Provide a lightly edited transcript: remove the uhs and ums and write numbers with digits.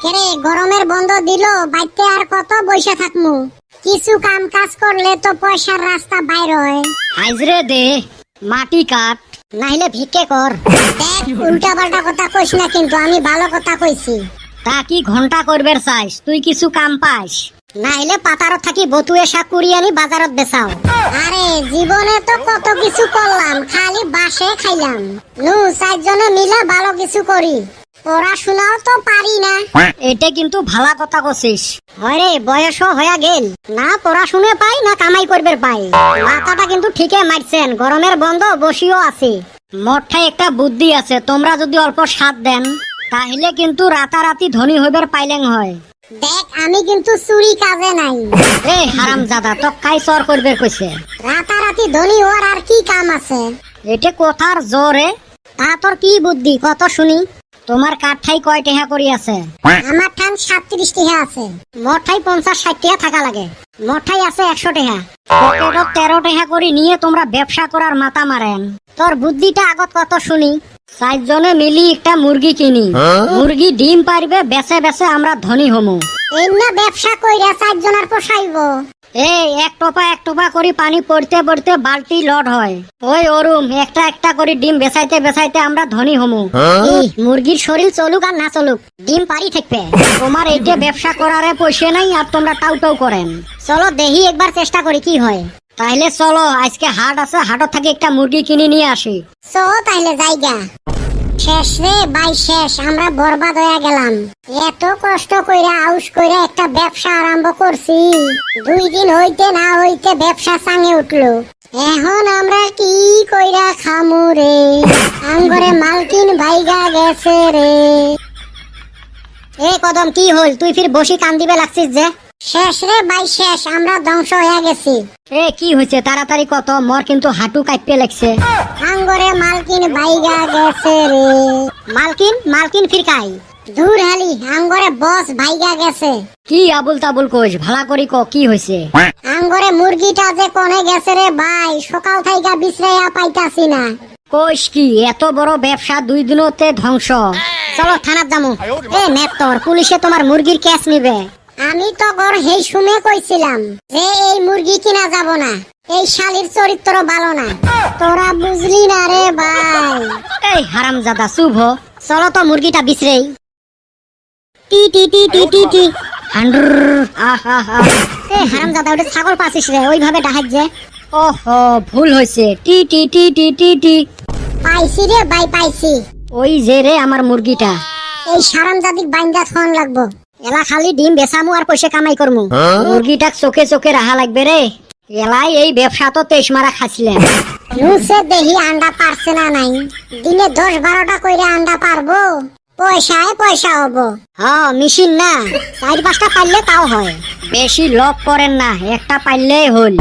কেরে গরমের বন্ধ দিল, বাইতে আর কত বইসা থাকমু? কিছু কাম কাজ করলে তো পয়সার রাস্তা বাইর হয়। হাইজরে দে মাটি কাট, নাইলে ভিক্ষে কর। দেখ, উল্টা পাল্টা কথা কইস না, কিন্তু আমি ভালো কথা কইছি। তা কি ঘন্টা করবের চাইস? তুই কিছু কাম পাস? নাইলে পাতারত থাকি বতুয়ে শাক কুড়ি আনি বাজারত বেচাও। আরে জীবনে তো কত কিছু করলাম, খালি বাসে খাইলাম। নু চারজনে মিলে ভালো কিছু করি। পড়াশোনাও তো পারি না। এটা কিন্তু ভালা কথা কছিস। হরে বয়সও হয়ে গেল, না পড়াশুনে পাই না কামাই করবে পাই। মাথাটা কিন্তু ঠিকই মারছেন, গরমের বন্ধ বসিও আছে। মঠায় একটা বুদ্ধি আছে, তোমরা যদি অল্প সাথ দেন তাহলে কিন্তু রাতারাতি ধনী হইবার পাইলেন হয়। দেখ, আমি কিন্তু চুরি কাজে নাই। এ হারাম জাদা, তো কাই চর করবে কইছে। রাতারাতি ধনী হওয়ার আর কি কাম আছে? এটা কথার জোরে। তা তোর কি বুদ্ধি কত শুনি? তোমার কাঠাই কয় টেহা করি আছে? আমার ঠান 37 টাকা আছে। মঠাই 50-60 টাকা থাকা লাগে। মঠাই আছে 100 টাকা। পকেটত 13 টাকা করে নিয়ে তোমরা ব্যবসা করার মাথা মারেন। তোর বুদ্ধিটা আগত কত শুনি। 4 জনে মিলি একটা মুরগি কিনি, মুরগি ডিম পারবে, বেচে বেচে আমরা ধনী হমু। এমনা ব্যবসা কইরা 4 জনের পোষাইব? এই এক টোপা করে পানি পড়তে পড়তে বালতি লড হয়। ওই ওরুম একটা একটা করে ডিম বেচাইতে বেচাইতে আমরা ধনী হমু। মুরগির শরীর চলুক আর না চলুক, ডিম পারি থাকবে। তোমার এইটা ব্যবসা করারে পয়সা নাই আর তোমরা টাউ টাউ করেন। চলো দেখি একবার চেষ্টা করি কি হয়। তাইলে চলো, আজকে হাট আছে, হাটত থেকে একটা মুরগি কিনে নিয়ে আসি। তাইলে যাইগা। শেষ রে ভাই শেষ, আমরা বরবাদ হয়ে গেলাম। এত কষ্ট কইরা আউশ কইরা একটা ব্যবসা আরম্ভ করছি, 2 দিন হইতে না হইতে ব্যবসা চাঙে উঠলো। এখন আমরা কি কইরা খামু রে? আমগরে মালকিন ভাইগা গেছে রে। এ কদম, কি হল? তুই ফির বসি কান দিবে লাগছিস যে? শেষ রে ভাই শেষ, আমরা ধ্বংস হয়ে গেছি। এ কি হয়েছে? তাড়াতাড়ি কত, মোর কিন্তু হাঁটু কাঁপতে লাগছে। আমগরে মালকিন ভাইগা গেছে রে। মালকিন ফির কাই? দূর হালি, আমগরে বস ভাইগা গেছে। কি আবুল তাবুল কইস? ভালা করি ক, কি হয়েছে? আমগরে মুরগিটা যে কোনে গেছে রে ভাই, সকাল থাইকা বিশ্রাইয়া পাইতাছি না। কইস কি? এত বড় ব্যবসা 2 দিনতে ধ্বংস। চলো থানাত যামু। এ মেত্তর, পুলিশে তোমার মুরগির ক্যাশ নিবে। আমি তো গর হেই শুনে কইছিলাম যে এই মুরগি কিনা যাব না, এই শালির চরিত্র ভালো না। তোরা বুঝলি না রে ভাই। এই হারাম জাদা চুপ হ। চলো তো মুরগিটা বিছরেই। টি টি টি টি টি টি হান্ড্র আহা হা। এ হারাম জাদা, ওটা ছাগল পাছিস রে, ওইভাবে ডাহাত যে। ওহো, ভুল হয়েছে। টি টি টি টি টি টি। পাইছি রে ভাই, পাইছি। ওই যে রে আমার মুরগিটা। এই সারাম জাদিক বাইন্দা থন লাগবো। এলা খালি ডিম বেচামু আর পয়সা কামাই করমু। মুরগিটাক চোখে চোখে রাহা লাগবে রে। এলাই এই ব্যবসা তো 23 মারা খাইছিলেন। নুসে দেহি আন্ডা পারছে না নাই। দিনে 10-12টা কইরা আন্ডা পারবো, পয়সায় পয়সা হবো। হ্যাঁ, মেশিন না, 4-5টা পাইলে তাও হয়। বেশি লোভ করেন না, একটা পাইলেই হল।